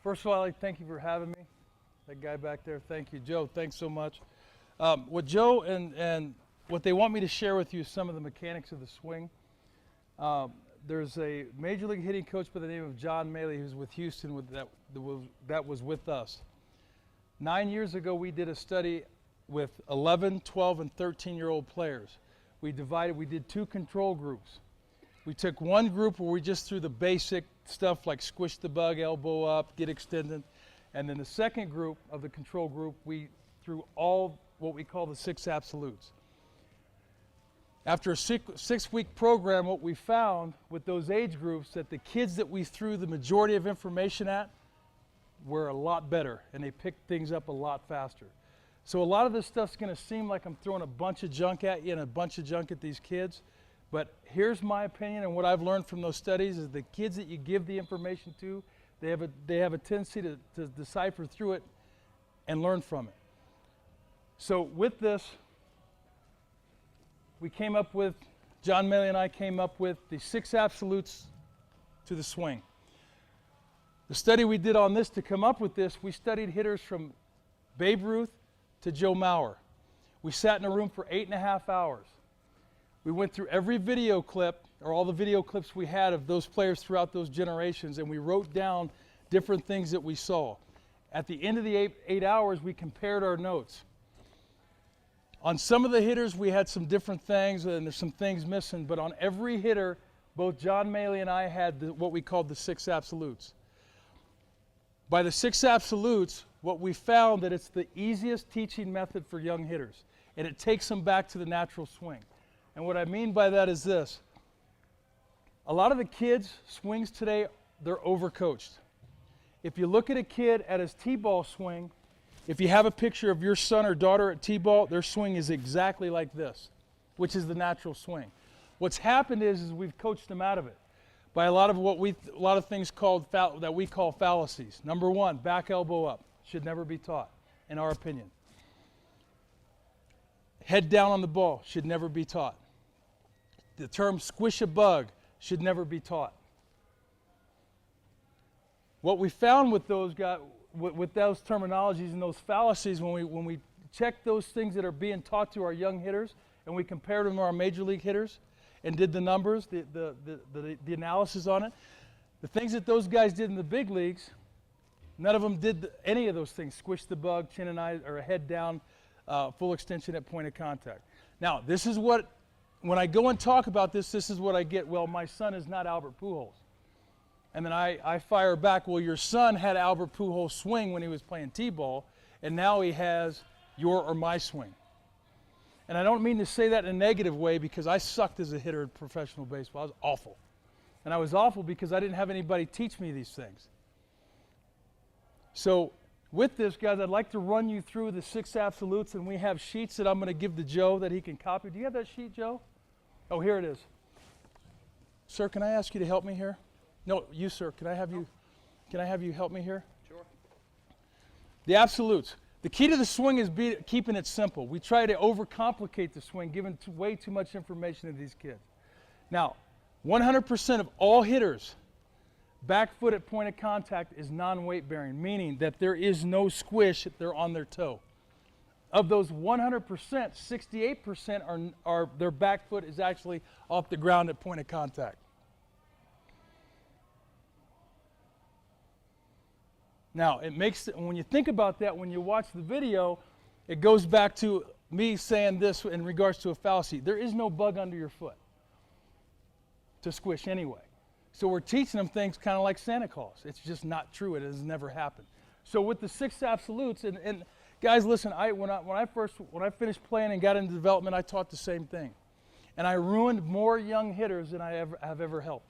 First of all, I'd like to thank you for having me. That guy back there, thank you. Joe, thanks so much. What Joe and what they want me to share with you is some of the mechanics of the swing. There's a Major League hitting coach by the name of John Maley who's with Houston that was with us. 9 years ago, we did a study with 11, 12, and 13-year-old players. We did 2 control groups. We took one group where we just threw the basic stuff like squish the bug, elbow up, get extended. And then the second group of the control group, we threw all what we call the 6 absolutes. After a 6-week program, what we found with those age groups, that the kids that we threw the majority of information at were a lot better, and they picked things up a lot faster. So a lot of this stuff's going to seem like I'm throwing a bunch of junk at you and a bunch of junk at these kids. But here's my opinion, and what I've learned from those studies is the kids that you give the information to, they have a tendency to decipher through it and learn from it. So with this, John Maley and I came up with the 6 absolutes to the swing. The study we did on this to come up with this, we studied hitters from Babe Ruth to Joe Mauer. We sat in a room for 8.5 hours. We went through every video clip, or all the video clips we had of those players throughout those generations, and we wrote down different things that we saw. At the end of the 8 hours, we compared our notes. On some of the hitters, we had some different things, and there's some things missing, but on every hitter, both John Maley and I had what we called the 6 absolutes. By the 6 absolutes, what we found that it's the easiest teaching method for young hitters, and it takes them back to the natural swing. And what I mean by that is this. A lot of the kids' swings today, they're overcoached. If you look at a kid at his T-ball swing, if you have a picture of your son or daughter at T-ball, their swing is exactly like this, which is the natural swing. What's happened is we've coached them out of it by a lot of things that we call fallacies. Number 1, back elbow up. Should never be taught, in our opinion. Head down on the ball should never be taught. The term squish a bug should never be taught. What we found with those terminologies and those fallacies, when we checked those things that are being taught to our young hitters, and we compared them to our major league hitters, and did the numbers, the analysis on it, the things that those guys did in the big leagues, none of them did any of those things. Squish the bug, chin and eye, or head down, full extension at point of contact. Now, this is what, when I go and talk about this is what I get. Well, my son is not Albert Pujols. And then I fire back, well, your son had Albert Pujols' swing when he was playing T-ball, and now he has your or my swing. And I don't mean to say that in a negative way, because I sucked as a hitter in professional baseball. I was awful. And I was awful because I didn't have anybody teach me these things. So with this, guys, I'd like to run you through the 6 absolutes, and we have sheets that I'm going to give to Joe that he can copy. Do you have that sheet, Joe? Oh, here it is. Sir, can I ask you to help me here? No, you, sir. Can I have you help me here? Sure. The absolutes. The key to the swing is keeping it simple. We try to overcomplicate the swing, giving way too much information to these kids. Now, 100% of all hitters, back foot at point of contact is non-weight bearing, meaning that there is no squish if they're on their toe. Of those 100%, 68% are their back foot is actually off the ground at point of contact. Now, when you think about that, when you watch the video, it goes back to me saying this in regards to a fallacy. There is no bug under your foot to squish anyway. So we're teaching them things kind of like Santa Claus. It's just not true. It has never happened. So with the 6 absolutes, and guys, listen, when I finished playing and got into development, I taught the same thing. And I ruined more young hitters than I have ever helped.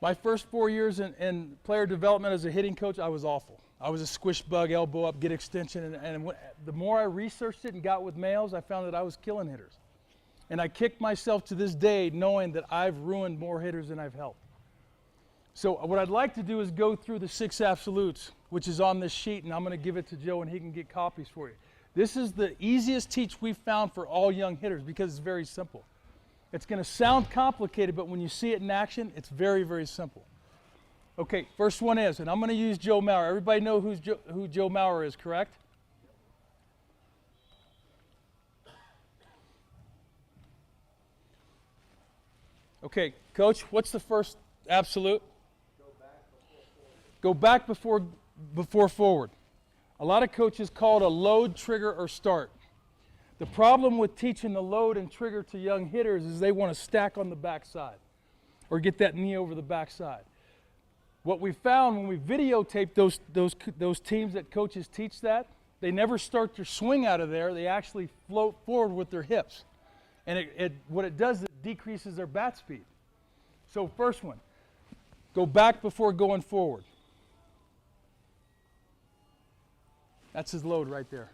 My first 4 years in player development as a hitting coach, I was awful. I was a squish bug, elbow up, get extension, and the more I researched it and got with males, I found that I was killing hitters. And I kick myself to this day knowing that I've ruined more hitters than I've helped. So what I'd like to do is go through the 6 absolutes, which is on this sheet, and I'm going to give it to Joe and he can get copies for you. This is the easiest teach we've found for all young hitters because it's very simple. It's going to sound complicated, but when you see it in action, it's very, very simple. Okay, first one is, and I'm going to use Joe Mauer. Everybody know who Joe Mauer is, correct? Okay, Coach, what's the first absolute? Go back before forward. A lot of coaches call it a load, trigger, or start. The problem with teaching the load and trigger to young hitters is they want to stack on the backside or get that knee over the backside. What we found when we videotaped those teams that coaches teach that, they never start their swing out of there. They actually float forward with their hips. And what it does is it decreases their bat speed. So first one, go back before going forward. That's his load right there.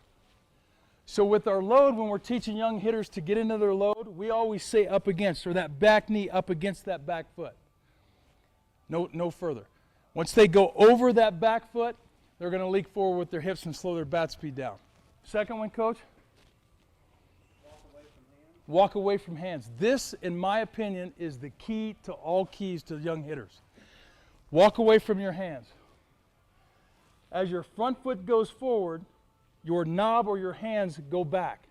So with our load, when we're teaching young hitters to get into their load, we always say up against, or that back knee up against that back foot. No further. Once they go over that back foot, they're going to leak forward with their hips and slow their bat speed down. Second one, Coach? Walk away from hands. This, in my opinion, is the key to all keys to young hitters. Walk away from your hands. As your front foot goes forward, your knob or your hands go back.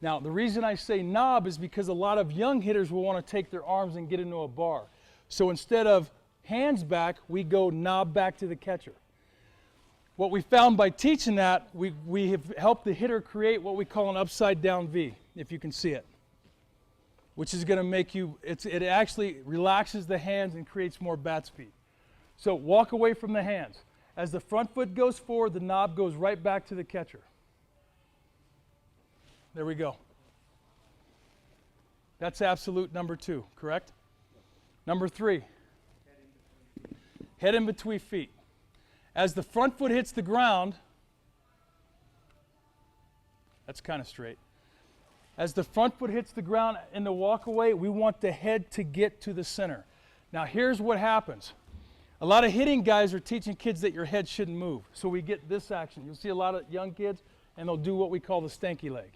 Now, the reason I say knob is because a lot of young hitters will want to take their arms and get into a bar. So instead of hands back, we go knob back to the catcher. What we found by teaching that, we have helped the hitter create what we call an upside down V, if you can see it, which is going to make you, it actually relaxes the hands and creates more bat speed. So walk away from the hands. As the front foot goes forward, the knob goes right back to the catcher. There we go. That's absolute number 2, correct? Number 3, head in between feet. As the front foot hits the ground, that's kind of straight. As the front foot hits the ground in the walk away, we want the head to get to the center. Now here's what happens. A lot of hitting guys are teaching kids that your head shouldn't move. So we get this action. You'll see a lot of young kids, and they'll do what we call the stanky leg.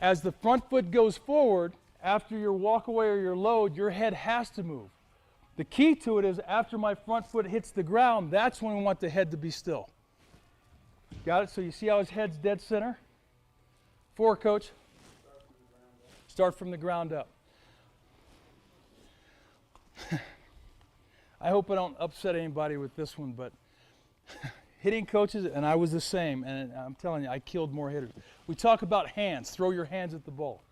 As the front foot goes forward, after your walk away or your load, your head has to move. The key to it is after my front foot hits the ground, that's when we want the head to be still. Got it? So you see how his head's dead center? 4, Coach. Start from the ground up. I hope I don't upset anybody with this one, but hitting coaches, and I was the same, and I'm telling you, I killed more hitters. We talk about hands. Throw your hands at the ball.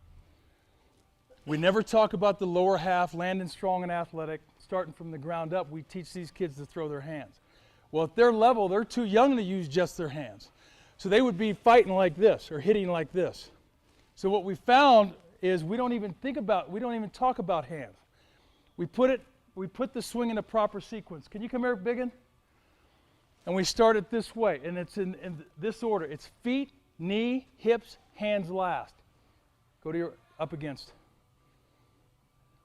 We never talk about the lower half, landing strong and athletic, starting from the ground up. We teach these kids to throw their hands. Well, at their level, they're too young to use just their hands. So they would be fighting like this or hitting like this. So what we found is we don't even talk about hands. We put the swing in a proper sequence. Can you come here, Biggin? And we start it this way, and it's in this order. It's feet, knee, hips, hands last. Go to your up against.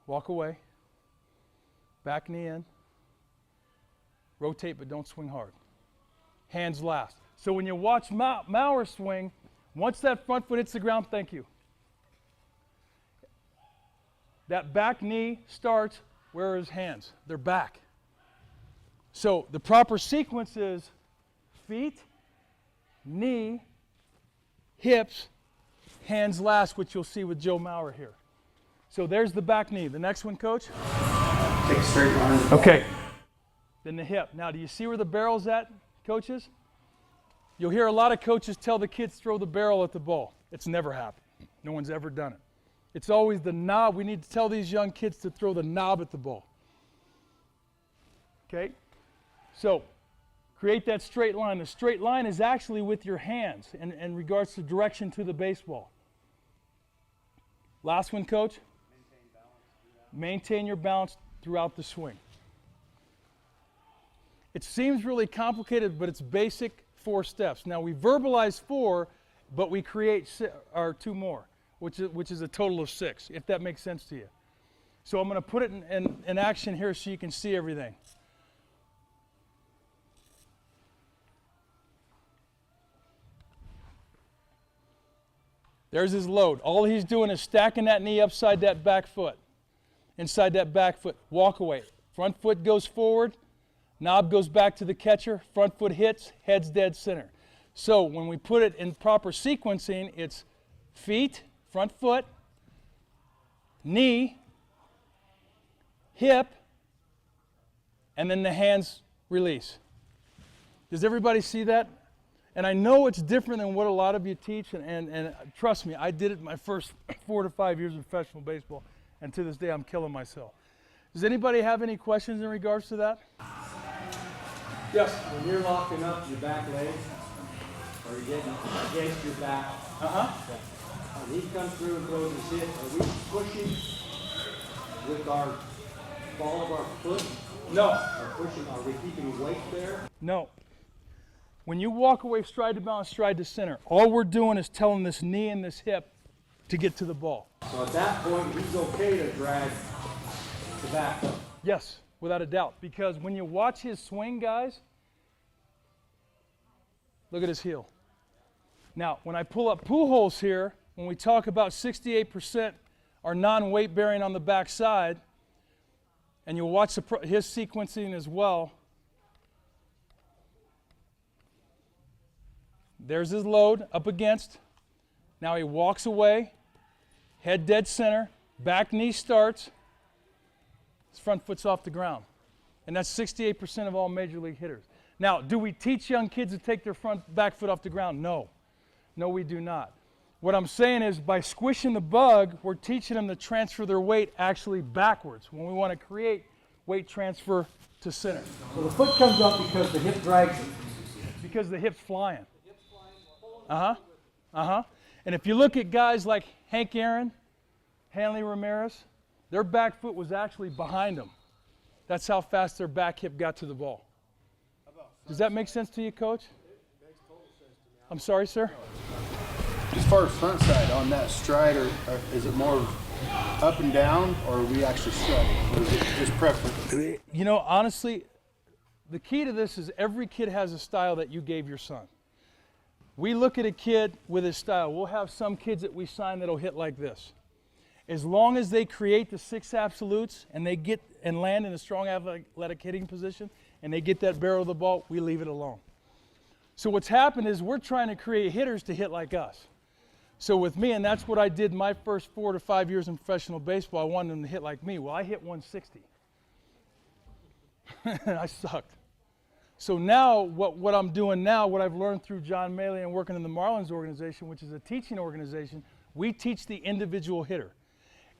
Walk away. Back knee in. Rotate, but don't swing hard. Hands last. So when you watch Mauer swing, once that front foot hits the ground, thank you. That back knee starts. Where are his hands? They're back. So the proper sequence is feet, knee, hips, hands last, which you'll see with Joe Mauer here. So there's the back knee. The next one, Coach? Take a straight line. Okay. Then the hip. Now, do you see where the barrel's at, coaches? You'll hear a lot of coaches tell the kids throw the barrel at the ball. It's never happened. No one's ever done it. It's always the knob. We need to tell these young kids to throw the knob at the ball. Okay? So, create that straight line. The straight line is actually with your hands in regards to direction to the baseball. Last one, Coach? Maintain your balance throughout the swing. It seems really complicated, but it's basic 4 steps. Now, we verbalize 4, but we create 2 more. Which is a total of 6, if that makes sense to you. So I'm going to put it in action here so you can see everything. There's his load. All he's doing is stacking that knee upside that back foot. Inside that back foot. Walk away. Front foot goes forward, knob goes back to the catcher, front foot hits, head's dead center. So when we put it in proper sequencing, it's feet, front foot, knee, hip, and then the hands release. Does everybody see that? And I know it's different than what a lot of you teach, and trust me, I did it my first 4 to 5 years of professional baseball, and to this day I'm killing myself. Does anybody have any questions in regards to that? Yes? When you're locking up your back leg, or you're getting against your back, when he comes through and throws his hit, are we pushing with our ball of our foot? No. Are we keeping weight there? No. When you walk away stride to balance, stride to center, all we're doing is telling this knee and this hip to get to the ball. So at that point, he's okay to drag the back up. Yes, without a doubt. Because when you watch his swing, guys, look at his heel. Now, when I pull up Pujols here, when we talk about 68% are non-weight bearing on the backside, and you'll watch his sequencing as well. There's his load up against. Now he walks away, head dead center, back knee starts, his front foot's off the ground. And that's 68% of all major league hitters. Now, do we teach young kids to take their back foot off the ground? No. No, we do not. What I'm saying is by squishing the bug, we're teaching them to transfer their weight actually backwards when we want to create weight transfer to center. So the foot comes up because the hip drags it. Because the hip's flying. And if you look at guys like Hank Aaron, Hanley Ramirez, their back foot was actually behind them. That's how fast their back hip got to the ball. Does that make sense to you, Coach? It makes total sense to me. I'm sorry, sir? As far as front side on that stride, or is it more up and down, or are we actually striding? Or is it just preference? You know, honestly, the key to this is every kid has a style that you gave your son. We look at a kid with his style. We'll have some kids that we sign that'll hit like this. As long as they create the 6 absolutes and they get and land in a strong athletic hitting position and they get that barrel of the ball, we leave it alone. So what's happened is we're trying to create hitters to hit like us. So with me, and that's what I did my first 4 to 5 years in professional baseball, I wanted them to hit like me. Well, I hit 160. I sucked. So now, what I'm doing now, what I've learned through John Maley and working in the Marlins organization, which is a teaching organization, we teach the individual hitter.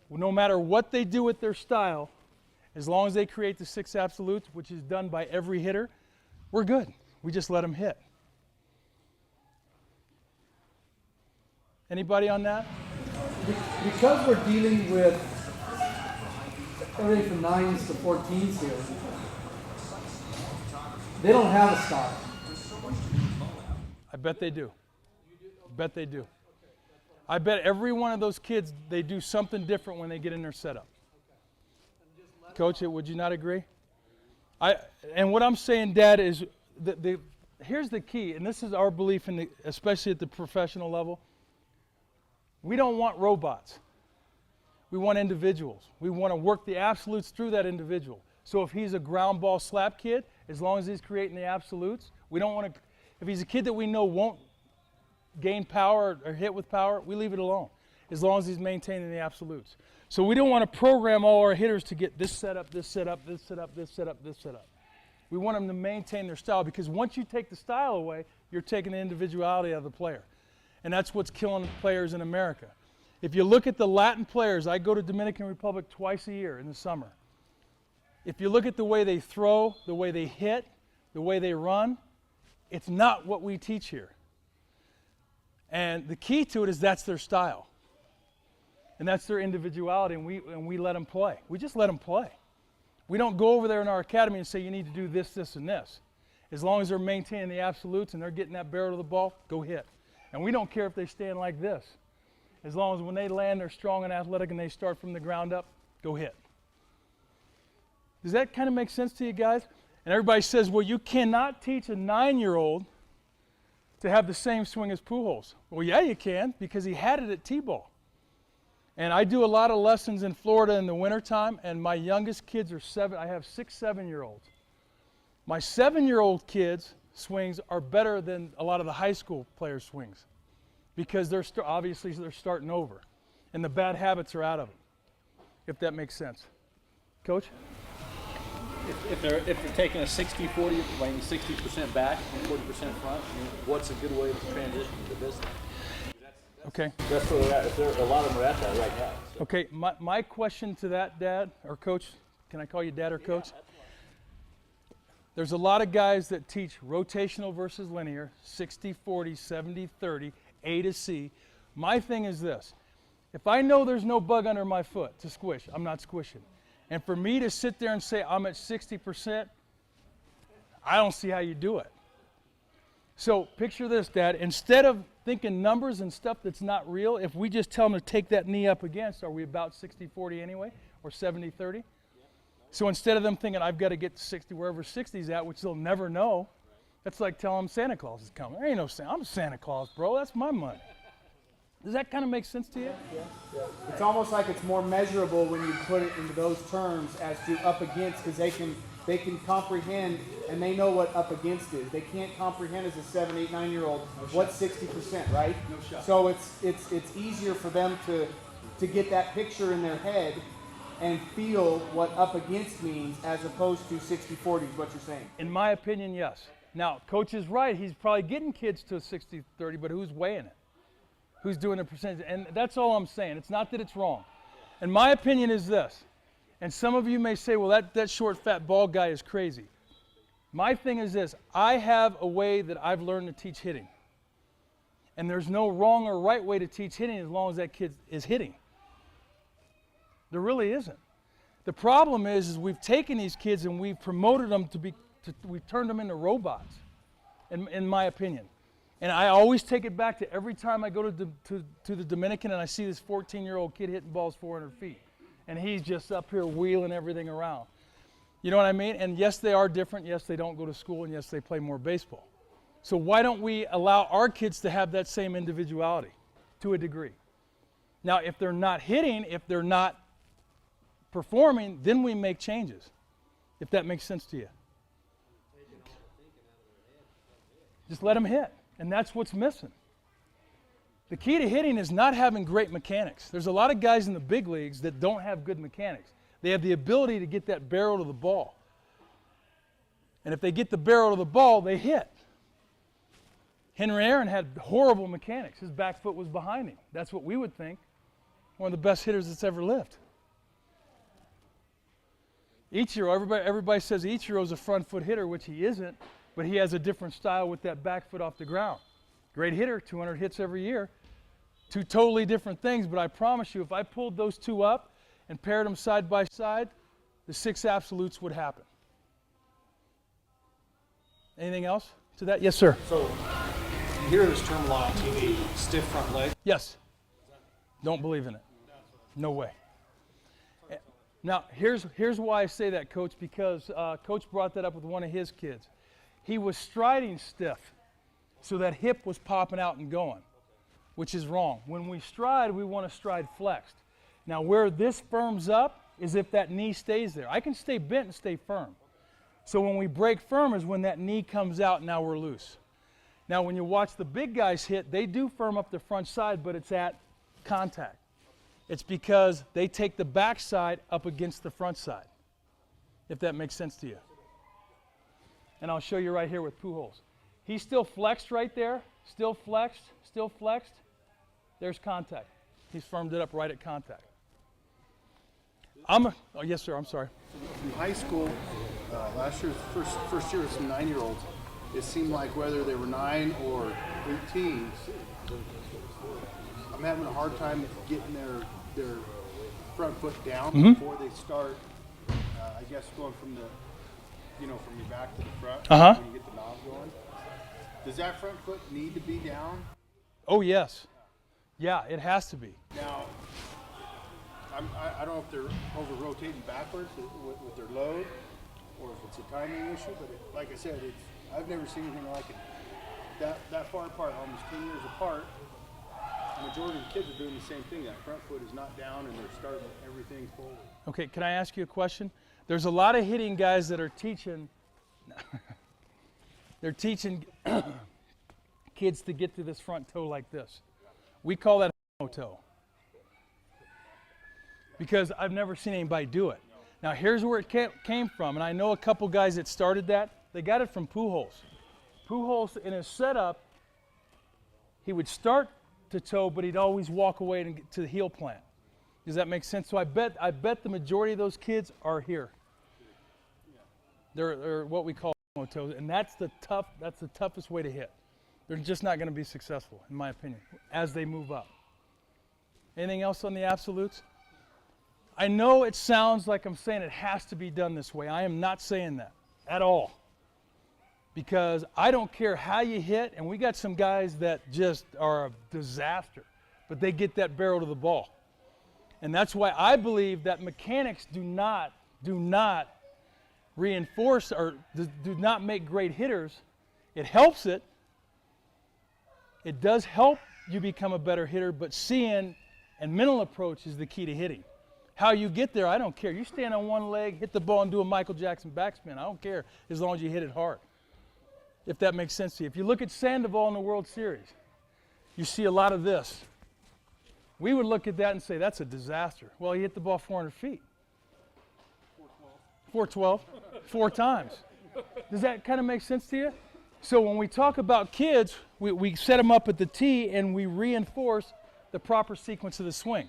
No matter what they do with their style, as long as they create the 6 absolutes, which is done by every hitter, we're good. We just let them hit. Anybody on that? Because we're dealing with everything from 9s to 14s here, they don't have a style. I bet they do. Bet they do. I bet every one of those kids, they do something different when they get in their setup. Coach, would you not agree? And what I'm saying, Dad, is here's the key, and this is our belief, especially at the professional level. We don't want robots. We want individuals. We want to work the absolutes through that individual. So if he's a ground ball slap kid, as long as he's creating the absolutes, we don't want to, if he's a kid that we know won't gain power or hit with power, we leave it alone, as long as he's maintaining the absolutes. So we don't want to program all our hitters to get this setup, this setup, this setup, this setup, this setup. We want them to maintain their style, because once you take the style away, you're taking the individuality out of the player. And that's what's killing players in America. If you look at the Latin players, I go to Dominican Republic twice a year in the summer. If you look at the way they throw, the way they hit, the way they run, it's not what we teach here. And the key to it is that's their style. And that's their individuality, and we let them play. We just let them play. We don't go over there in our academy and say you need to do this, this, and this. As long as they're maintaining the absolutes and they're getting that barrel of the ball, go hit. And we don't care if they stand like this. As long as when they land, they're strong and athletic and they start from the ground up, go hit. Does that kind of make sense to you guys? And everybody says, well, you cannot teach a 9-year-old to have the same swing as Pujols. Well, yeah, you can, because he had it at T-ball. And I do a lot of lessons in Florida in the wintertime, and my youngest kids are 7. I have 6 7-year-olds. My 7-year-old kids' swings are better than a lot of the high school players' swings because they're obviously they're starting over, and the bad habits are out of them, if that makes sense. Coach? If they're taking a 60-40, playing 60% back and 40% front, I mean, what's a good way to transition to this? Okay. That's where they're at. If a lot of them are at that right now. So. Okay, my question to that, Dad, or Coach, can I call you Dad or Coach? Yeah, There's a lot of guys that teach rotational versus linear, 60-40, 70-30, A to C. My thing is this. If I know there's no bug under my foot to squish, I'm not squishing. And for me to sit there and say I'm at 60%, I don't see how you do it. So picture this, Dad. Instead of thinking numbers and stuff that's not real, if we just tell them to take that knee up against, are we about 60-40 anyway, or 70-30? So instead of them thinking, I've got to get to 60 wherever 60 is at, which they'll never know, that's like telling them Santa Claus is coming. There ain't no Santa. I'm Santa Claus, bro. That's my money. Does that kind of make sense to you? Yeah. It's almost like it's more measurable when you put it into those terms as to up against, because they can comprehend and they know what up against is. They can't comprehend as a 7, 8, 9-year-old what's 60%, right? No shot. So it's easier for them to get that picture in their head and feel what up against means as opposed to 60-40 is what you're saying. In my opinion, yes. Now, Coach is right. He's probably getting kids to a 60-30, but who's weighing it? Who's doing the percentage? And that's all I'm saying. It's not that it's wrong. And my opinion is this. And some of you may say, well, that short, fat, bald guy is crazy. My thing is this. I have a way that I've learned to teach hitting. And there's no wrong or right way to teach hitting as long as that kid is hitting. There really isn't. The problem is we've taken these kids and we've promoted them we've turned them into robots, in my opinion. And I always take it back to every time I go to the Dominican and I see this 14-year-old kid hitting balls 400 feet. And he's just up here wheeling everything around. You know what I mean? And yes, they are different. Yes, they don't go to school. And yes, they play more baseball. So why don't we allow our kids to have that same individuality to a degree? Now, if they're not hitting, if they're not performing, then we make changes, if that makes sense to you. Just let them hit. And that's what's missing. The key to hitting is not having great mechanics. There's a lot of guys in the big leagues that don't have good mechanics. They have the ability to get that barrel to the ball. And if they get the barrel to the ball, they hit. Henry Aaron had horrible mechanics. His back foot was behind him. That's what we would think. One of the best hitters that's ever lived. Ichiro, everybody says Ichiro's a front foot hitter, which he isn't. But he has a different style with that back foot off the ground. Great hitter, 200 hits every year. Two totally different things, but I promise you, if I pulled those two up and paired them side by side, the 6 absolutes would happen. Anything else to that? Yes, sir. So, you hear this term a lot on TV, stiff front leg. Yes. Don't believe in it. No way. Now, here's why I say that, Coach, because Coach brought that up with one of his kids. He was striding stiff, so that hip was popping out and going, which is wrong. When we stride, we want to stride flexed. Now, where this firms up is if that knee stays there. I can stay bent and stay firm. So when we break firm is when that knee comes out and now we're loose. Now, when you watch the big guys hit, they do firm up the front side, but it's at contact. It's because they take the back side up against the front side, if that makes sense to you. And I'll show you right here with Pujols. He's still flexed right there, still flexed, still flexed. There's contact. He's firmed it up right at contact. Oh, yes, sir, I'm sorry. In high school, last year, first year with some 9-year-olds, it seemed like whether they were 9 or 18, I'm having a hard time getting their front foot down before they start, I guess, going from from your back to the front when you get the knob going. Does that front foot need to be down? Oh, yes. Yeah, it has to be. Now, I don't know if they're over-rotating backwards with their load or if it's a timing issue, but like I said, I've never seen anything like it. That far apart, almost 10 years apart, and majority of the kids are doing the same thing. That front foot is not down and they're starting everything forward. Okay, can I ask you a question? There's a lot of hitting guys that are teaching, they're teaching kids to get to this front toe like this. We call that a toe. Because I've never seen anybody do it. Now here's where it came from, and I know a couple guys that started that. They got it from Pujols. Pujols in his setup, he would start to toe, but he'd always walk away and get to the heel plant. Does that make sense? So I bet the majority of those kids are here. They're what we call toes, and that's the toughest way to hit. They're just not going to be successful, in my opinion, as they move up. Anything else on the absolutes? I know it sounds like I'm saying it has to be done this way. I am not saying that at all. Because I don't care how you hit, and we got some guys that just are a disaster, but they get that barrel to the ball. And that's why I believe that mechanics do not reinforce or do not make great hitters. It helps it. It does help you become a better hitter, but seeing and mental approach is the key to hitting. How you get there, I don't care. You stand on one leg, hit the ball, and do a Michael Jackson backspin. I don't care as long as you hit it hard, if that makes sense to you. If you look at Sandoval in the World Series, you see a lot of this. We would look at that and say, that's a disaster. Well, he hit the ball 400 feet. 412. 4 times. Does that kind of make sense to you? So when we talk about kids, we set them up at the tee and we reinforce the proper sequence of the swing.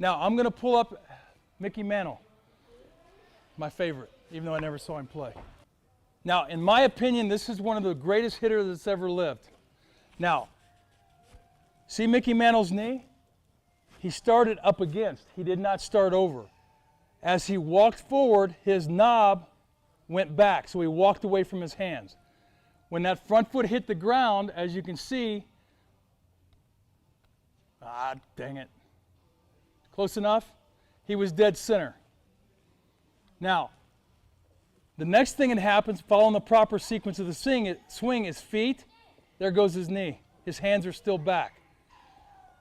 Now, I'm going to pull up Mickey Mantle, my favorite, even though I never saw him play. Now, in my opinion, this is one of the greatest hitters that's ever lived. Now, see Mickey Mantle's knee? He started up against. He did not start over. As he walked forward, his knob went back, so he walked away from his hands. When that front foot hit the ground, as you can see, dang it. Close enough? He was dead center. Now, the next thing that happens, following the proper sequence of the swing is feet. There goes his knee. His hands are still back.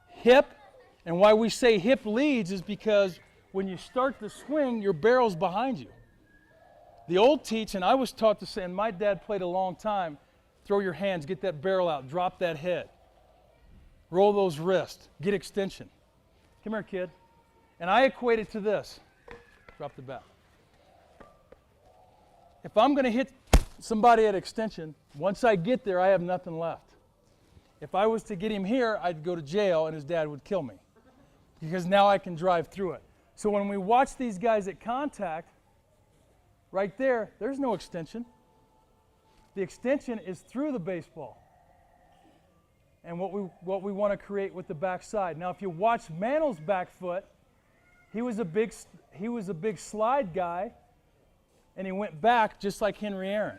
Hip, and why we say hip leads is because when you start the swing, your barrel's behind you. The old teach, and I was taught to say, and my dad played a long time, throw your hands, get that barrel out, drop that head. Roll those wrists, get extension. Come here, kid. And I equate it to this. Drop the bat. If I'm going to hit somebody at extension, once I get there, I have nothing left. If I was to get him here, I'd go to jail and his dad would kill me. Because now I can drive through it. So when we watch these guys at contact, right there, there's no extension. The extension is through the baseball. And what we want to create with the backside. Now, if you watch Mantle's back foot, he was a big slide guy, and he went back just like Henry Aaron.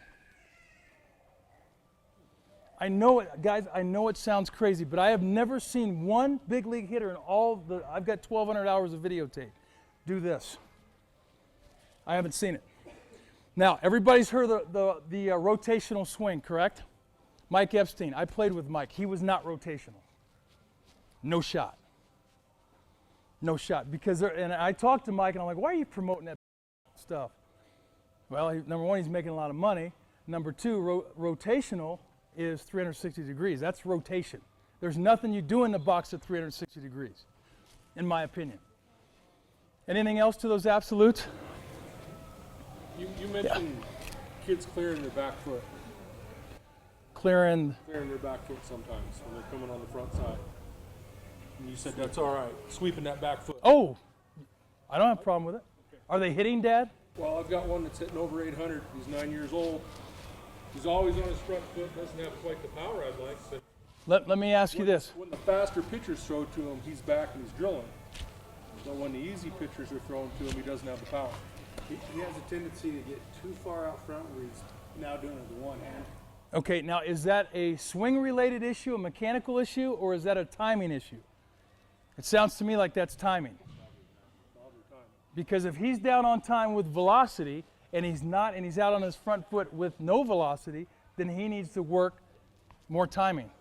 I know it, guys, I know it sounds crazy, but I have never seen one big league hitter in I've got 1,200 hours of videotape, do this. I haven't seen it. Now, everybody's heard the rotational swing, correct? Mike Epstein, I played with Mike. He was not rotational. No shot. No shot. And I talked to Mike, and I'm like, why are you promoting that stuff? Well, number one, he's making a lot of money. Number two, rotational is 360 degrees. That's rotation. There's nothing you do in the box at 360 degrees, in my opinion. Anything else to those absolutes? You mentioned kids clearing their back foot. Clearing Clearing their back foot sometimes when they're coming on the front side. And you said that's all right, sweeping that back foot. Oh, I don't have a problem with it. Okay. Are they hitting, Dad? Well, I've got one that's hitting over 800. He's 9 years old. He's always on his front foot. Doesn't have quite the power I'd like. But let me ask you this. When the faster pitchers throw to him, he's back and he's drilling. But when the easy pitchers are throwing to him, he doesn't have the power. He has a tendency to get too far out front where he's now doing it with one hand. Okay, now is that a swing-related issue, a mechanical issue, or is that a timing issue? It sounds to me like that's timing. Because if he's down on time with velocity, and he's not, and he's out on his front foot with no velocity, then he needs to work more timing.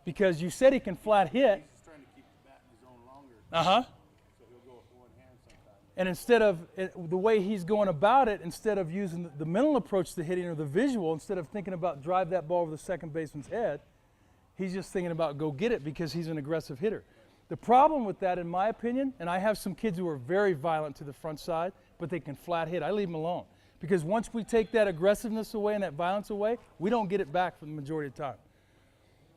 Because you said he can flat hit. He's trying to keep the Uh-huh. So he'll go with one hand sometimes. And instead of, the way he's going about it, instead of using the mental approach to hitting or the visual, instead of thinking about drive that ball over the second baseman's head, he's just thinking about go get it because he's an aggressive hitter. The problem with that, in my opinion, and I have some kids who are very violent to the front side, but they can flat hit. I leave them alone. Because once we take that aggressiveness away and that violence away, we don't get it back for the majority of the time.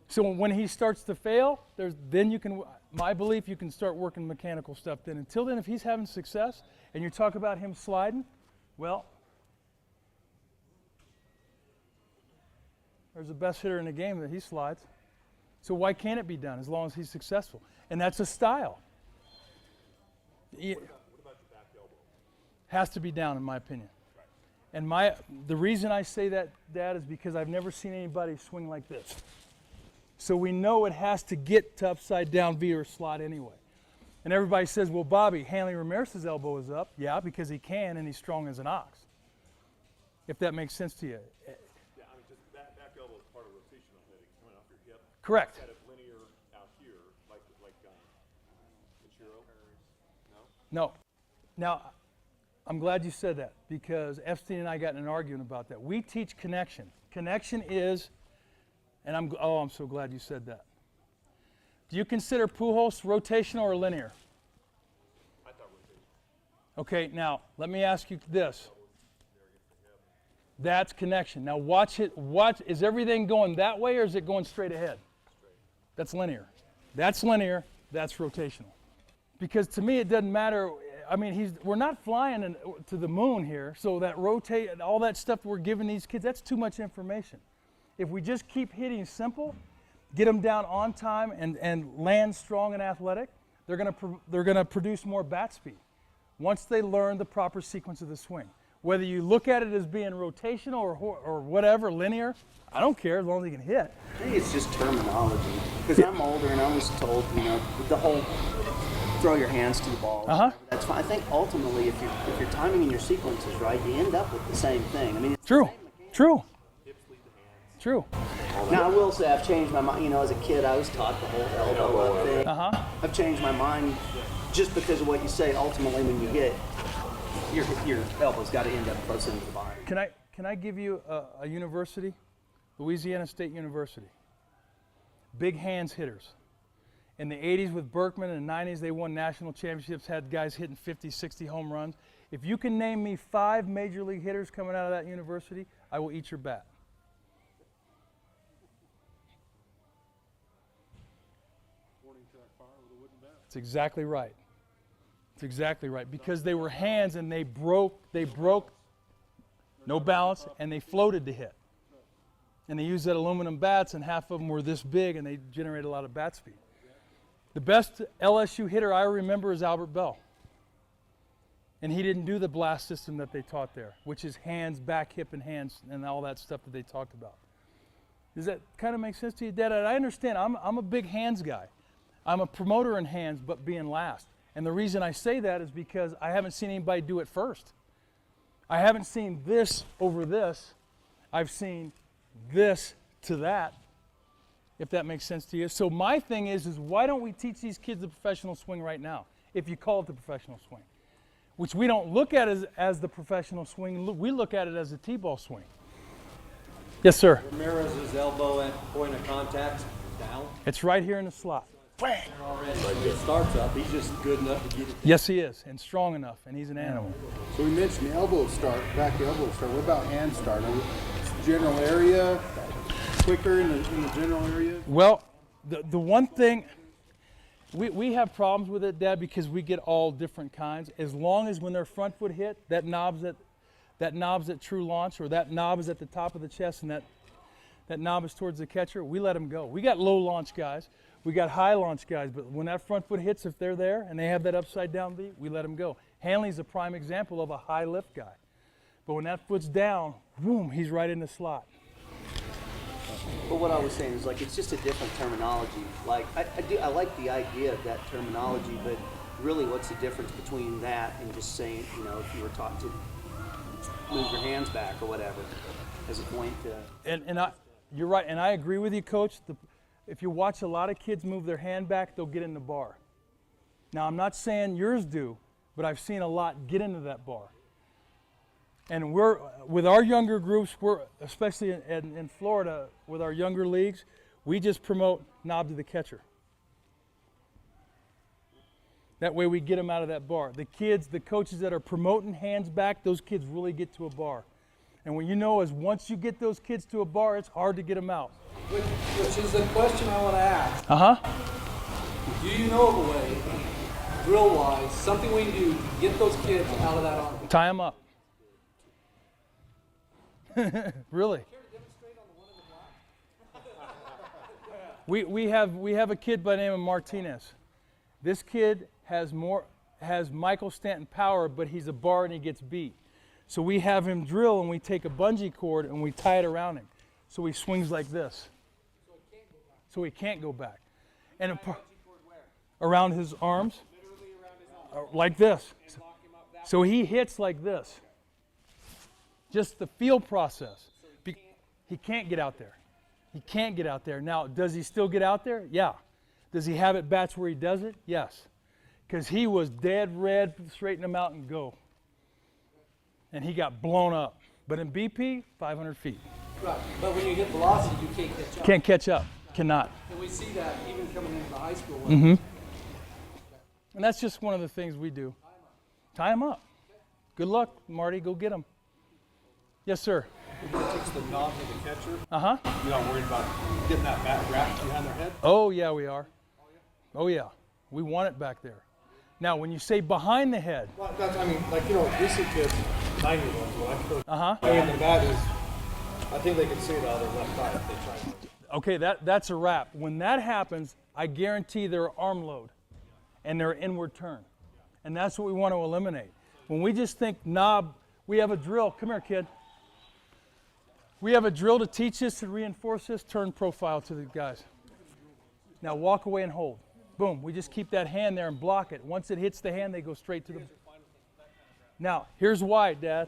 So when he starts to fail, then you can, my belief, you can start working mechanical stuff then. Until then, if he's having success and you talk about him sliding, well, there's the best hitter in the game that he slides. So why can't it be done as long as he's successful? And that's a style. What about your back elbow? Has to be down, in my opinion. And the reason I say that, Dad, is because I've never seen anybody swing like this. So we know it has to get to upside down V or slot anyway. And everybody says, well, Bobby, Hanley Ramirez's elbow is up. Yeah, because he can, and he's strong as an ox. If that makes sense to you. Yeah, I mean, just back elbow is part of rotational hitting coming off your hip. Correct. Instead of linear out here, like Ichiro. No? No. Now, I'm glad you said that because Epstein and I got in an argument about that. We teach connection. Connection is, and I'm so glad you said that. Do you consider Pujols rotational or linear? I thought rotational. Okay, now let me ask you this. That's connection. Now watch it. Is everything going that way or is it going straight ahead? Straight. That's linear. That's linear. That's rotational. Because to me, it doesn't matter. I mean, we're not flying to the moon here, so that rotate and all that stuff we're giving these kids, that's too much information. If we just keep hitting simple, get them down on time and land strong and athletic, they're gonna produce more bat speed once they learn the proper sequence of the swing. Whether you look at it as being rotational or whatever, linear, I don't care as long as you can hit. I think it's just terminology. Because I'm older and I was told, the whole throw your hands to the ball. That's fine. I think ultimately, if your timing and your sequence is right, you end up with the same thing. I mean, it's True. True. Hips lead the hands. True. Now I will say I've changed my mind. As a kid, I was taught the whole elbow up thing. I've changed my mind just because of what you say. Ultimately, when you get your elbow's got to end up close into the body. Can I give you a university? Louisiana State University. Big hands hitters. In the 80s with Berkman and the 90s, they won national championships, had guys hitting 50, 60 home runs. If you can name me 5 major league hitters coming out of that university, I will eat your bat. That's exactly right. That's exactly right. Because they were hands and they broke, no balance, and they floated to hit. And they used that aluminum bats, and half of them were this big, and they generated a lot of bat speed. The best LSU hitter I remember is Albert Bell. And he didn't do the blast system that they taught there, which is hands, back, hip, and hands, and all that stuff that they talked about. Does that kind of make sense to you, Dad? I understand. I'm a big hands guy. I'm a promoter in hands, but being last. And the reason I say that is because I haven't seen anybody do it first. I haven't seen this over this. I've seen this to that, if that makes sense to you. So my thing is why don't we teach these kids the professional swing right now, if you call it the professional swing, which we don't look at as the professional swing. We look at it as a T-ball swing. Yes, sir. Ramirez's elbow at point of contact down. It's right here in the slot. It starts up. He's just good enough to get it. Yes, he is, and strong enough, and he's an animal. So we mentioned the elbow start, back elbow start. What about hand start? General area, quicker in the general area? Well, the one thing, we have problems with it, Dad, because we get all different kinds. As long as when their front foot hit, that knob's at true launch, or that knob is at the top of the chest, and that knob is towards the catcher, we let them go. We got low launch guys. We got high launch guys, but when that front foot hits, if they're there and they have that upside down V, we let them go. Hanley's a prime example of a high lift guy. But when that foot's down, boom, he's right in the slot. But what I was saying is it's just a different terminology. I like the idea of that terminology, but really what's the difference between that and just saying, if you were taught to move your hands back or whatever as a point to... You're right, and I agree with you, Coach. If you watch a lot of kids move their hand back, they'll get in the bar. Now, I'm not saying yours do, but I've seen a lot get into that bar. And with our younger groups, especially in Florida, with our younger leagues, we just promote knob to the catcher. That way we get them out of that bar. The coaches that are promoting hands back, those kids really get to a bar. And what you know is once you get those kids to a bar, it's hard to get them out. Which is the question I want to ask. Uh-huh. Do you know of a way, drill-wise, something we can do to get those kids out of that arm? Tie them up. Really. We have a kid by the name of Martinez. This kid has Michael Stanton power, but he's a bar and he gets beat. So we have him drill and we take a bungee cord and we tie it around him. So he swings like this. So he can't go back. And around his arms, like this. So he hits like this. Just the feel process. He can't get out there. He can't get out there. Now, does he still get out there? Yeah. Does he have at bats where he does it? Yes. Because he was dead red, straighten him out and go. And he got blown up. But in BP, 500 feet. Right, but when you hit velocity, you can't catch up. Can't catch up. Cannot. And we see that even coming into the high school level. Mm-hmm. And that's just one of the things we do. Tie him up. Good luck, Marty. Go get him. Yes, sir. When you teach the knob to the catcher, Uh-huh. you're not worried about getting that bat wrapped behind their head? Oh, yeah, we are. Oh, yeah. We want it back there. Now, when you say behind the head. Well, that's, I mean, like, you know, we see kids, 9-year-olds, when I coach, Uh-huh. and the bat is, I think they can see it out of their left eye if they try to. Okay, that's a wrap. When that happens, I guarantee their arm load and their inward turn. And that's what we want to eliminate. When we just think knob, we have a drill. Come here, kid. We have a drill to teach this, to reinforce this, turn profile to the guys. Now walk away and hold. Boom, we just keep that hand there and block it. Once it hits the hand, they go straight to the... Now, here's why, Dad.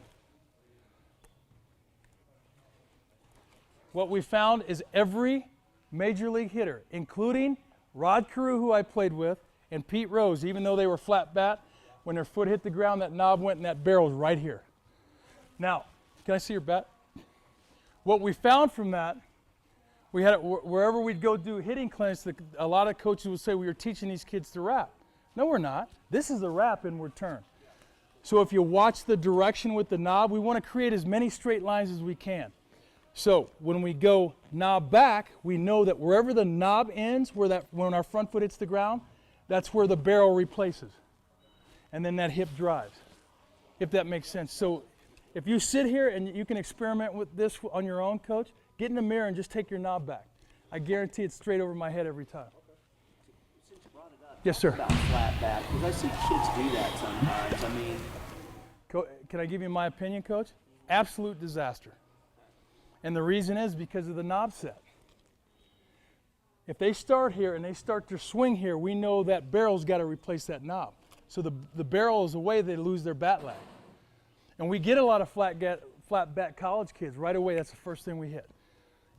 What we found is every major league hitter, including Rod Carew, who I played with, and Pete Rose, even though they were flat bat, when their foot hit the ground, that knob went and that barrel's right here. Now, can I see your bat? What we found from that, we had wherever we'd go do hitting clinics, a lot of coaches would say we were teaching these kids to wrap. No, we're not. This is a wrap inward turn. So if you watch the direction with the knob, we want to create as many straight lines as we can. So when we go knob back, we know that wherever the knob ends, when our front foot hits the ground, that's where the barrel replaces. And then that hip drives, if that makes sense. So if you sit here and you can experiment with this on your own, Coach, get in the mirror and just take your knob back. I guarantee it's straight over my head every time. Since you brought it up, Yes, sir. about flat back, because I see kids do that sometimes. I mean, Can I give you my opinion, Coach? Absolute disaster. And the reason is because of the knob set. If they start here and they start their swing here, we know that barrel's got to replace that knob. So the barrel is away, they lose their bat lag. And we get a lot of flat bat college kids right away. That's the first thing we hit.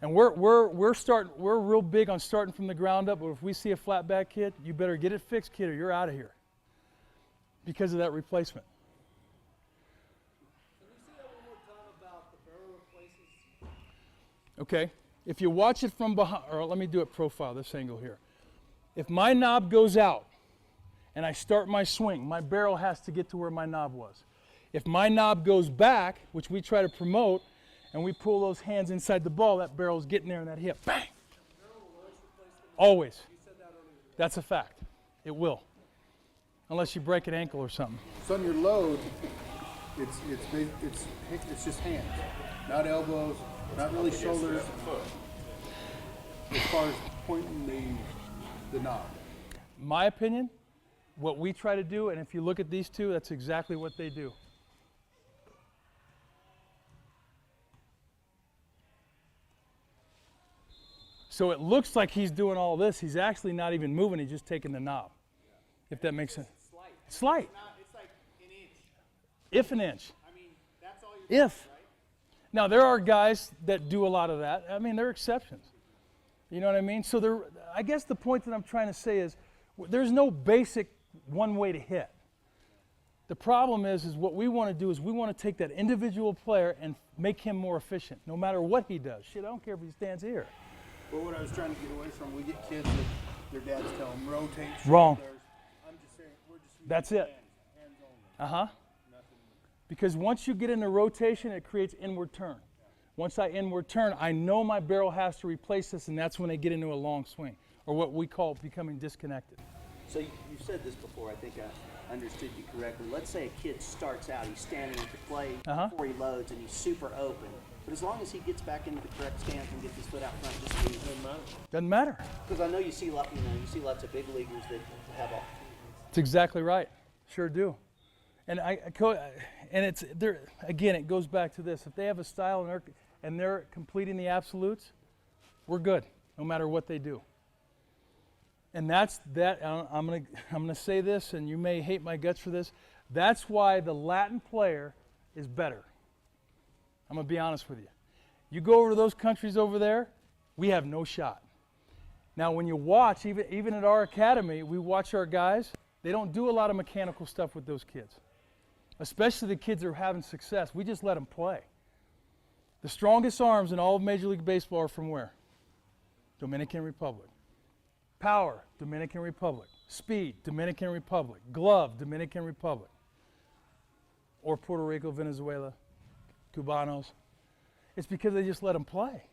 And we're real big on starting from the ground up. But if we see a flat bat kid, you better get it fixed, kid, or you're out of here because of that replacement. Can you say that one more time about the barrel replaces? Okay. If you watch it from behind, or let me do it profile, this angle here. If my knob goes out and I start my swing, my barrel has to get to where my knob was. If my knob goes back, which we try to promote, and we pull those hands inside the ball, that barrel's getting there and that hip, bang! Always. That's a fact. It will. Unless you break an ankle or something. So on your load, it's just hands, not elbows, not really shoulders. As far as pointing the knob. My opinion, what we try to do, and if you look at these two, that's exactly what they do. So it looks like he's doing all this. He's actually not even moving. He's just taking the knob, if that makes sense. Slight. It's like an inch. If an inch. I mean, that's all you're If. doing, right? Now, there are guys that do a lot of that. I mean, there are exceptions. You know what I mean? So I guess the point that I'm trying to say is there's no basic one way to hit. The problem is what we want to do is we want to take that individual player and make him more efficient, no matter what he does. Shit, I don't care if he stands here. Well, what I was trying to get away from, we get kids that their dads tell them rotate. Wrong. shoulders. I'm just saying, we're just using That's it. hands only. Uh-huh. Because once you get into rotation, it creates inward turn. Once I inward turn, I know my barrel has to replace this, and that's when they get into a long swing, or what we call becoming disconnected. So you said this before, I think I understood you correctly. Let's say a kid starts out, he's standing at the plate before he loads, and he's super open. But as long as he gets back into the correct stance and gets his foot out front, just doesn't matter. Doesn't matter. Because I know you see lots of big leaguers that have all. That's exactly right. Sure do. And it's there again. It goes back to this: if they have a style and they're completing the absolutes, we're good, no matter what they do. And that's that. I'm gonna say this, and you may hate my guts for this. That's why the Latin player is better. I'm gonna be honest with you. You go over to those countries over there, we have no shot. Now, when you watch, even at our academy, we watch our guys. They don't do a lot of mechanical stuff with those kids, especially the kids that are having success. We just let them play. The strongest arms in all of Major League Baseball are from where? Dominican Republic. Power, Dominican Republic. Speed, Dominican Republic. Glove, Dominican Republic. Or Puerto Rico, Venezuela, Cubanos. It's because they just let them play.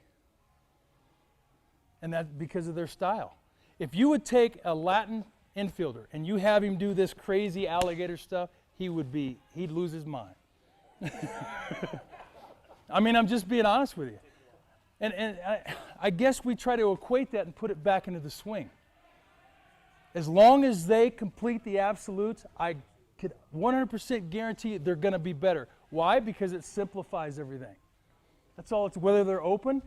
And that's because of their style. If you would take a Latin infielder and you have him do this crazy alligator stuff, he'd lose his mind. I mean, I'm just being honest with you. And I guess we try to equate that and put it back into the swing. As long as they complete the absolutes, I could 100% guarantee they're going to be better. Why? Because it simplifies everything. That's all. It's whether they're open,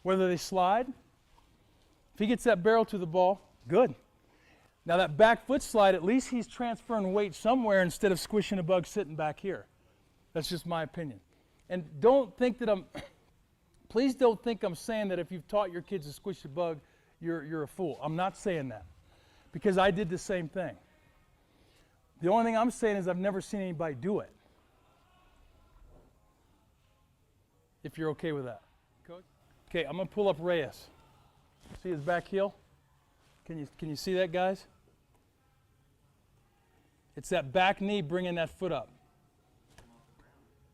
whether they slide. If he gets that barrel to the ball, good. Now that back foot slide, at least he's transferring weight somewhere instead of squishing a bug sitting back here. That's just my opinion. And don't think that please don't think I'm saying that if you've taught your kids to squish the bug, you're a fool. I'm not saying that, because I did the same thing. The only thing I'm saying is I've never seen anybody do it. If you're okay with that. Coach? Okay, I'm going to pull up Reyes. See his back heel? Can you see that, guys? It's that back knee bringing that foot up.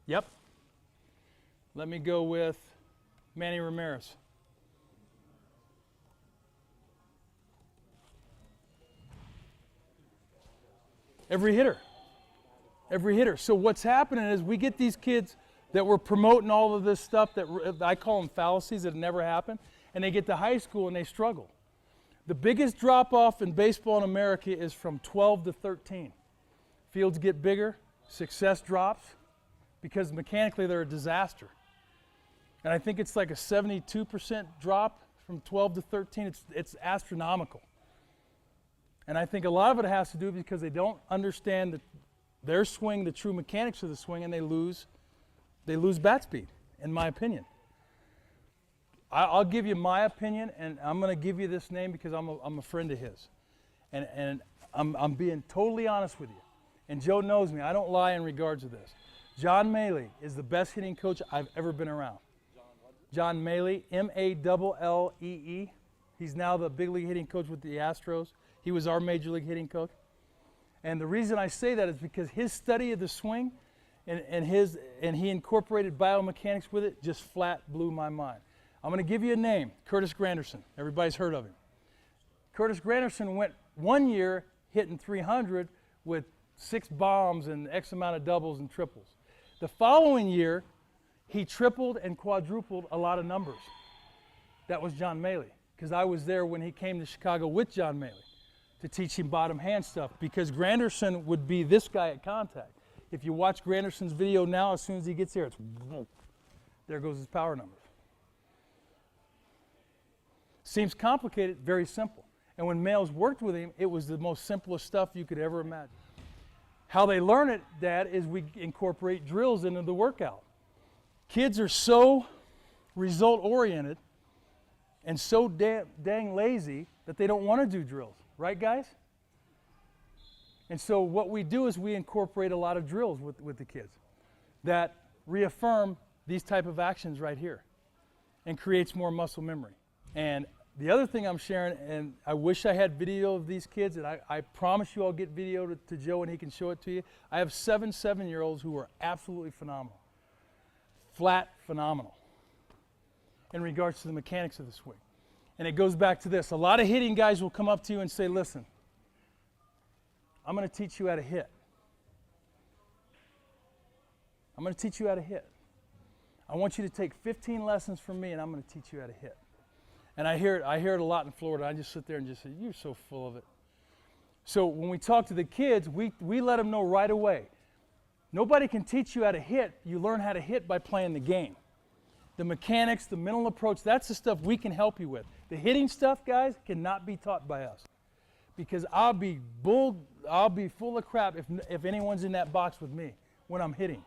Yep. Let me go with Manny Ramirez. Every hitter. So what's happening is we get these kids that were promoting all of this stuff that I call them fallacies that never happen, and they get to high school and they struggle. The biggest drop-off in baseball in America is from 12 to 13. Fields get bigger, success drops, because mechanically they're a disaster. And I think it's like a 72% drop from 12 to 13. It's astronomical. And I think a lot of it has to do because they don't understand their swing, the true mechanics of the swing, and they lose bat speed, in my opinion. I'll give you my opinion, and I'm going to give you this name because I'm a friend of his. And I'm being totally honest with you. And Joe knows me. I don't lie in regards to this. John Maley is the best hitting coach I've ever been around. John Maley, M-A-L-L-E-E. He's now the big league hitting coach with the Astros. He was our major league hitting coach. And the reason I say that is because his study of the swing and he incorporated biomechanics with it just flat blew my mind. I'm going to give you a name, Curtis Granderson. Everybody's heard of him. Curtis Granderson went 1 year hitting 300 with 6 bombs and X amount of doubles and triples. The following year, he tripled and quadrupled a lot of numbers. That was John Maley, because I was there when he came to Chicago with John Maley to teach him bottom hand stuff, because Granderson would be this guy at contact. If you watch Granderson's video now, as soon as he gets here, it's there goes his power numbers. Seems complicated, very simple. And when males worked with him, it was the most simplest stuff you could ever imagine. How they learn it, Dad, is we incorporate drills into the workout. Kids are so result-oriented, and so dang lazy that they don't want to do drills. Right, guys? And so what we do is we incorporate a lot of drills with the kids that reaffirm these type of actions right here and creates more muscle memory. And the other thing I'm sharing, and I wish I had video of these kids, and I promise you I'll get video to Joe and he can show it to you. I have 7 7-year-olds who are absolutely phenomenal. Flat phenomenal in regards to the mechanics of the swing. And it goes back to this. A lot of hitting guys will come up to you and say, listen, I'm going to teach you how to hit. I'm going to teach you how to hit. I want you to take 15 lessons from me, and I'm going to teach you how to hit. And I hear it a lot in Florida. I just sit there and just say, you're so full of it. So when we talk to the kids, we let them know right away. Nobody can teach you how to hit. You learn how to hit by playing the game. The mechanics, the mental approach, that's the stuff we can help you with. The hitting stuff, guys, cannot be taught by us. Because I'll be full of crap if anyone's in that box with me when I'm hitting,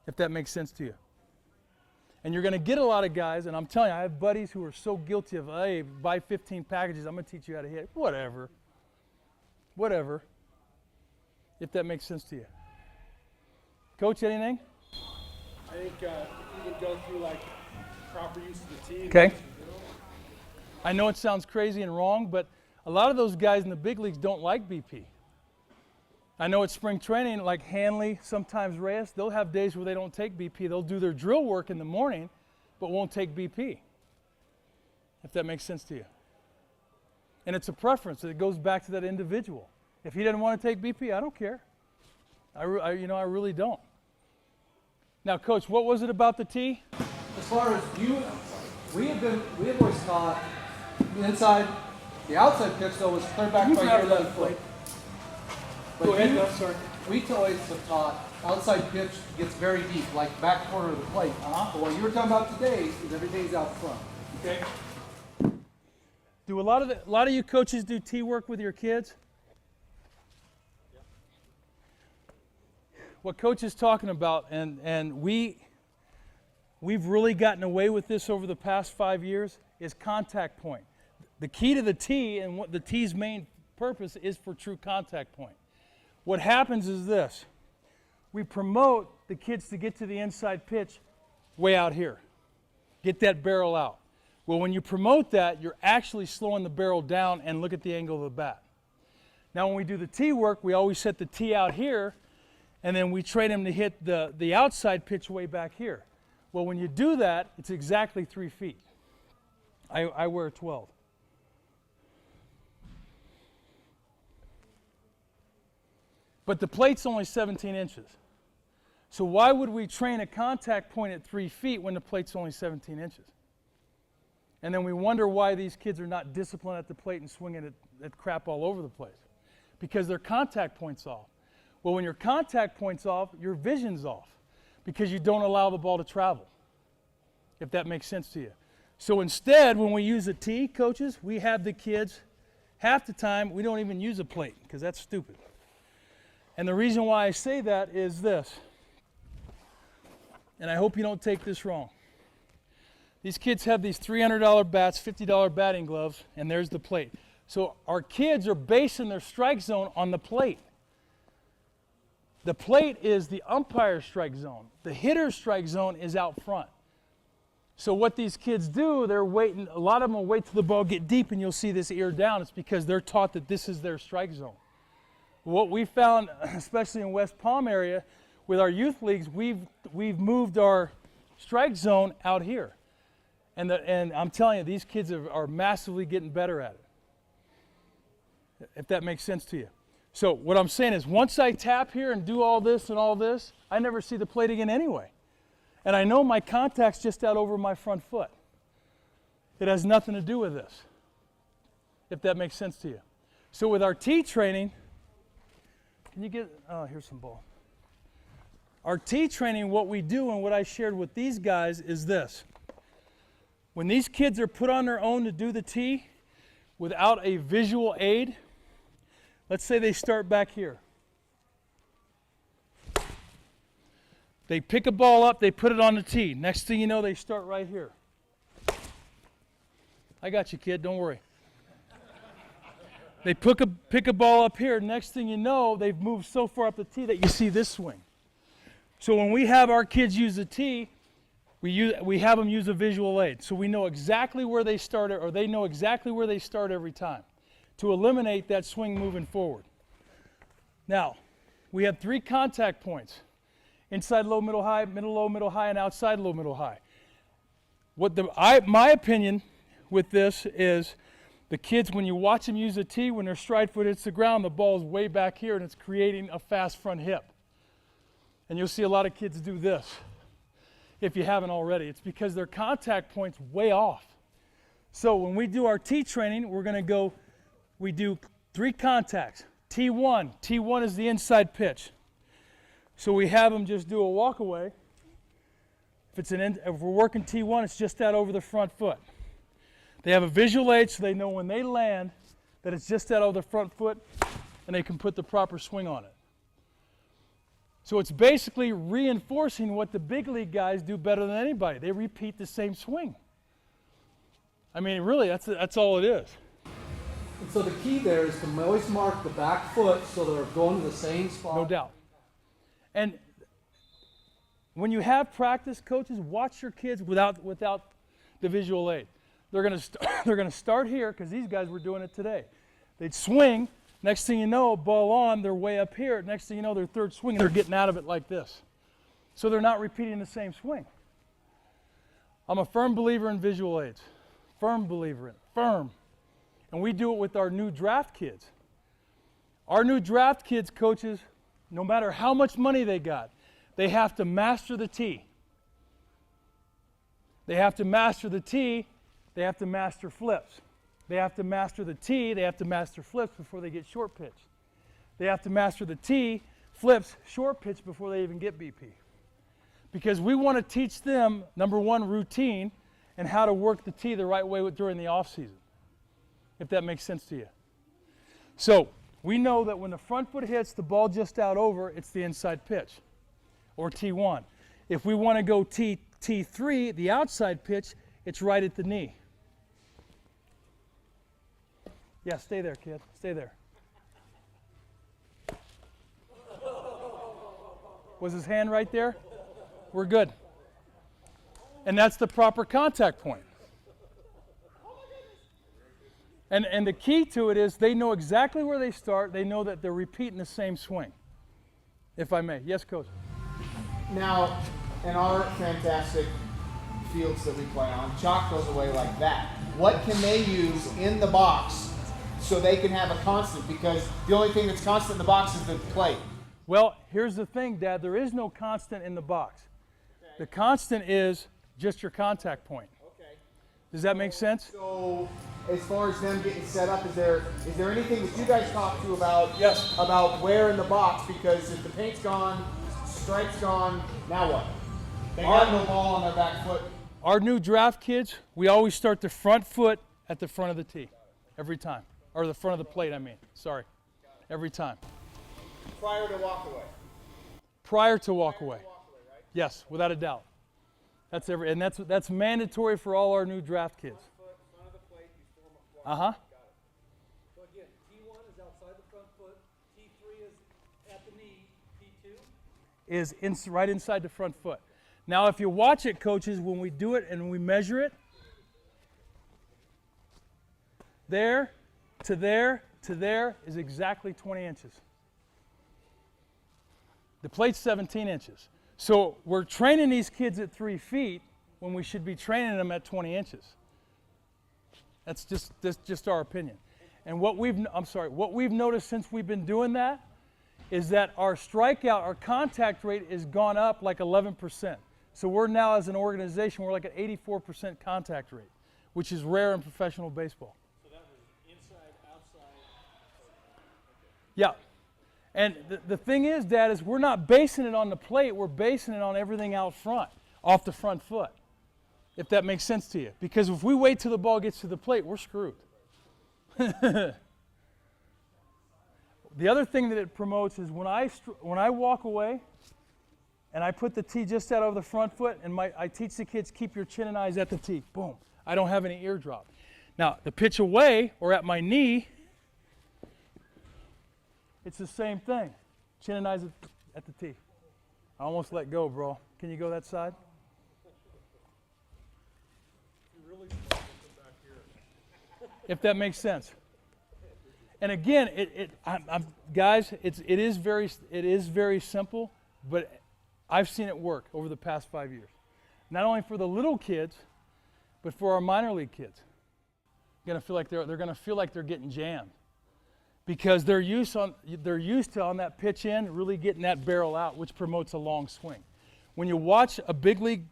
if that makes sense to you. And you're going to get a lot of guys, and I'm telling you, I have buddies who are so guilty of, hey, buy 15 packages, I'm going to teach you how to hit. Whatever, if that makes sense to you. Coach, anything? I think you can go through like proper use of the tee. Okay. I know it sounds crazy and wrong, but a lot of those guys in the big leagues don't like BP. I know at spring training, like Hanley, sometimes Reyes, they'll have days where they don't take BP. They'll do their drill work in the morning, but won't take BP, if that makes sense to you. And it's a preference. It goes back to that individual. If he doesn't want to take BP, I don't care. I really don't. Now, Coach, what was it about the tee? As far as you, we have always taught the inside, the outside pitch though was clear back by your left foot. Go ahead, you- no, sorry. We always have taught outside pitch gets very deep, like back corner of the plate. But what you were talking about today is everything's out front. Okay. Do a lot of you coaches do tee work with your kids? What Coach is talking about, and we've really gotten away with this over the past 5 years, is contact point. The key to the tee and what the tee's main purpose is for true contact point. What happens is this. We promote the kids to get to the inside pitch way out here. Get that barrel out. Well, when you promote that, you're actually slowing the barrel down, and look at the angle of the bat. Now, when we do the tee work, we always set the tee out here, and then we train them to hit the outside pitch way back here. Well, when you do that, it's exactly 3 feet. I wear 12. But the plate's only 17 inches. So why would we train a contact point at 3 feet when the plate's only 17 inches? And then we wonder why these kids are not disciplined at the plate and swinging at crap all over the place. Because their contact point's off. Well, when your contact point's off, your vision's off. Because you don't allow the ball to travel. If that makes sense to you. So instead, when we use a tee, coaches, we have the kids, half the time, we don't even use a plate. Because that's stupid. And the reason why I say that is this, and I hope you don't take this wrong. These kids have these $300 bats, $50 batting gloves, and there's the plate. So our kids are basing their strike zone on the plate. The plate is the umpire's strike zone. The hitter's strike zone is out front. So what these kids do, they're waiting, a lot of them will wait till the ball get deep and you'll see this ear down. It's because they're taught that this is their strike zone. What we found, especially in West Palm area, with our youth leagues, we've moved our strike zone out here. And I'm telling you, these kids are massively getting better at it, if that makes sense to you. So what I'm saying is, once I tap here and do all this and all this, I never see the plate again anyway. And I know my contact's just out over my front foot. It has nothing to do with this, if that makes sense to you. So with our tee training, can you get, oh, here's some ball. Our tee training, what we do and what I shared with these guys is this. When these kids are put on their own to do the tee without a visual aid, let's say they start back here. They pick a ball up, they put it on the tee. Next thing you know, they start right here. I got you, kid. Don't worry. They pick a ball up here. Next thing you know, they've moved so far up the tee that you see this swing. So when we have our kids use the tee, we have them use a visual aid. So we know exactly where they start, or they know exactly where they start every time, to eliminate that swing moving forward. Now, we have 3 contact points: inside low, middle, high, middle, low, middle, high, and outside low, middle, high. My opinion with this is the kids, when you watch them use a tee, when their stride foot hits the ground, the ball is way back here and it's creating a fast front hip. And you'll see a lot of kids do this, if you haven't already. It's because their contact point's way off. So when we do our tee training, we do 3 contacts. T1. T1 is the inside pitch. So we have them just do a walk away. If we're working T1, it's just out over the front foot. They have a visual aid so they know when they land that it's just out over the front foot and they can put the proper swing on it. So it's basically reinforcing what the big league guys do better than anybody. They repeat the same swing. I mean, really, that's all it is. And so the key there is to always mark the back foot so they're going to the same spot. No doubt. And when you have practice, coaches, watch your kids without the visual aid. They're going to start here, because these guys were doing it today. They'd swing. Next thing you know, ball on, they're way up here. Next thing you know, their third swing, they're getting out of it like this. So they're not repeating the same swing. I'm a firm believer in visual aids. Firm believer in it. Firm. And we do it with our new draft kids. Our new draft kids, coaches, no matter how much money they got, they have to master the tee. They have to master the tee. They have to master flips. They have to master the tee. They have to master flips before they get short pitch. They have to master the tee, flips, short pitch before they even get BP. Because we want to teach them, number one, routine, and how to work the tee the right way during the off season, if that makes sense to you. So we know that when the front foot hits the ball just out over, it's the inside pitch, or T1. If we want to go T3, the outside pitch, it's right at the knee. Yeah, stay there, kid. Stay there. Was his hand right there? We're good. And that's the proper contact point. And the key to it is they know exactly where they start. They know that they're repeating the same swing, if I may. Yes, Coach? Now, in our fantastic fields that we play on, chalk goes away like that. What can they use in the box so they can have a constant? Because the only thing that's constant in the box is the plate. Well, here's the thing, Dad. There is no constant in the box. Okay. The constant is just your contact point. Okay. Does that make sense? So, as far as them getting set up, is there anything that you guys talk to about? Yes. About where in the box? Because if the paint's gone, stripe's gone, now what? They got no ball on their back foot. Our new draft kids, we always start the front foot at the front of the tee, every time. Or the front of the plate, I mean. Sorry. Every time. Prior to walk away. Prior to walk away. Right? Yes, without a doubt. That's mandatory for all our new draft kids. Front of the plate, you form a fly. Uh-huh. So again, T1 is outside the front foot, T3 is at the knee, T2 Is right inside the front foot. Now, if you watch it, coaches, when we do it and we measure it, there to there to there is exactly 20 inches. The plate's 17 inches. So we're training these kids at 3 feet when we should be training them at 20 inches. That's just our opinion. And what we've noticed since we've been doing that is that our strikeout, our contact rate has gone up like 11%. So we're now, as an organization, we're like at 84% contact rate, which is rare in professional baseball. So that was inside, outside. Yeah. And the thing is, Dad, is we're not basing it on the plate. We're basing it on everything out front, off the front foot, if that makes sense to you. Because if we wait till the ball gets to the plate, we're screwed. The other thing that it promotes is when I walk away and I put the tee just out over the front foot, and I teach the kids, keep your chin and eyes at the tee. Boom. I don't have any ear drop. Now, the pitch away or at my knee, it's the same thing. Chin and eyes at the tee. I almost let go, bro. Can you go that side? If that makes sense. And again, guys, it is very simple, but I've seen it work over the past 5 years. Not only for the little kids, but for our minor league kids. They're going to feel like they're getting jammed because they're used to on that pitch in really getting that barrel out, which promotes a long swing. When you watch a big league,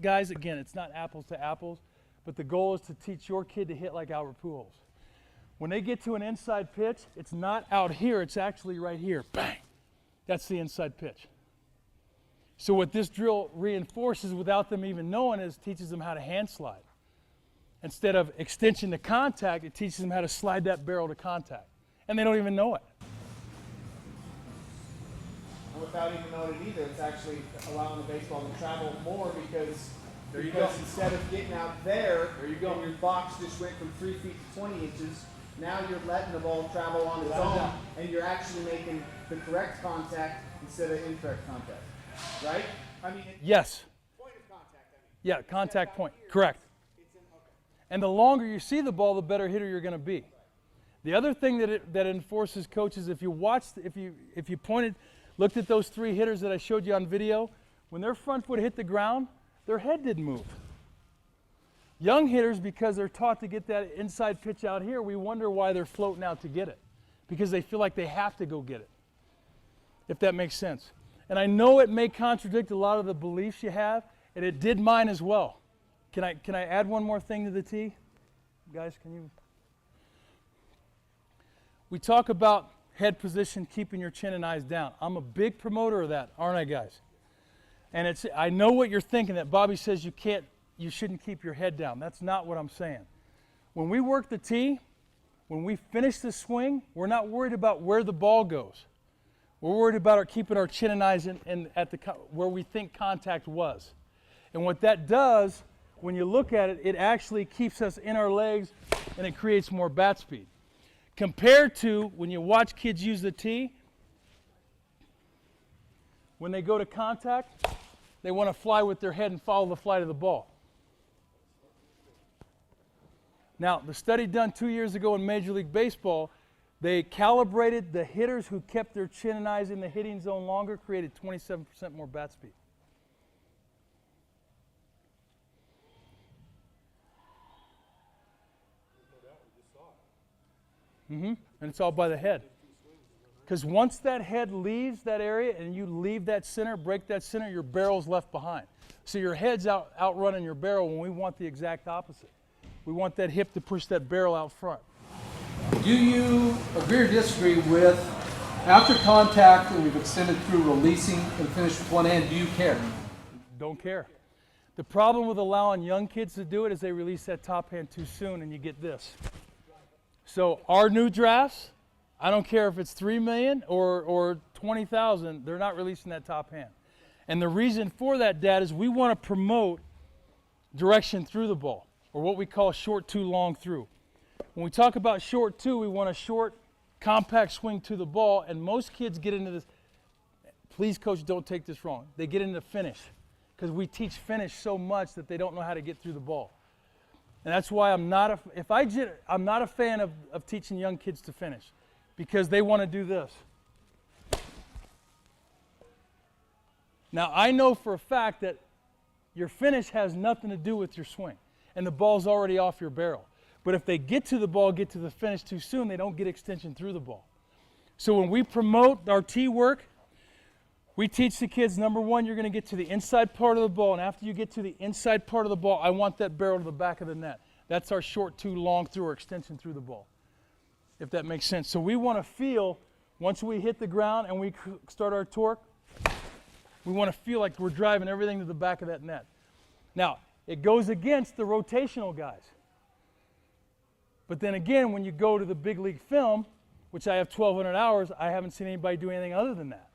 guys, again, it's not apples to apples, but the goal is to teach your kid to hit like Albert Pujols. When they get to an inside pitch, it's not out here, it's actually right here. Bang! That's the inside pitch. So what this drill reinforces without them even knowing is teaches them how to hand slide. Instead of extension to contact, it teaches them how to slide that barrel to contact. And they don't even know it. And without even knowing it either, it's actually allowing the baseball to travel more because instead of getting out there, and your box just went from 3 feet to 20 inches, now you're letting the ball travel on its own, and you're actually making the correct contact instead of incorrect contact. Right? I mean, yes. Point of contact, I mean. Yeah, contact point. Correct. And the longer you see the ball, the better hitter you're going to be. The other thing that enforces coaches, if you looked at those 3 hitters that I showed you on video, when their front foot hit the ground, their head didn't move. Young hitters, because they're taught to get that inside pitch out here, we wonder why they're floating out to get it. Because they feel like they have to go get it. If that makes sense. And I know it may contradict a lot of the beliefs you have, and it did mine as well. Can I add one more thing to the tee? Guys, can you? We talk about head position, keeping your chin and eyes down. I'm a big promoter of that, aren't I, guys? And I know what you're thinking, that Bobby says you shouldn't keep your head down. That's not what I'm saying. When we work the tee, when we finish the swing, we're not worried about where the ball goes. We're worried about keeping our chin and eyes where we think contact was. And what that does, when you look at it, it actually keeps us in our legs and it creates more bat speed. Compared to when you watch kids use the tee, when they go to contact, they want to fly with their head and follow the flight of the ball. Now, the study done 2 years ago in Major League Baseball, they calibrated the hitters who kept their chin and eyes in the hitting zone longer, created 27% more bat speed. And it's all by the head. Because once that head leaves that area and you leave that center, break that center, your barrel's left behind. So your head's outrunning your barrel when we want the exact opposite. We want that hip to push that barrel out front. Do you agree or disagree with, after contact and we've extended through releasing and finished with one hand, do you care? Don't care. The problem with allowing young kids to do it is they release that top hand too soon and you get this. So our new drafts, I don't care if it's 3 million or 20,000, they're not releasing that top hand. And the reason for that, Dad, is we want to promote direction through the ball, or what we call short to long through. When we talk about short to, we want a short, compact swing to the ball, and most kids get into this. Please, coach, don't take this wrong. They get into finish because we teach finish so much that they don't know how to get through the ball. And that's why I'm not a fan of teaching young kids to finish, because they want to do this. Now, I know for a fact that your finish has nothing to do with your swing, and the ball's already off your barrel. But if they get to the ball, get to the finish too soon, they don't get extension through the ball. So when we promote our tee work, we teach the kids, number one, you're going to get to the inside part of the ball, and after you get to the inside part of the ball, I want that barrel to the back of the net. That's our short to long through or extension through the ball, if that makes sense. So we want to feel, once we hit the ground and we start our torque, we want to feel like we're driving everything to the back of that net. Now, it goes against the rotational guys. But then again, when you go to the big league film, which I have 1,200 hours, I haven't seen anybody do anything other than that.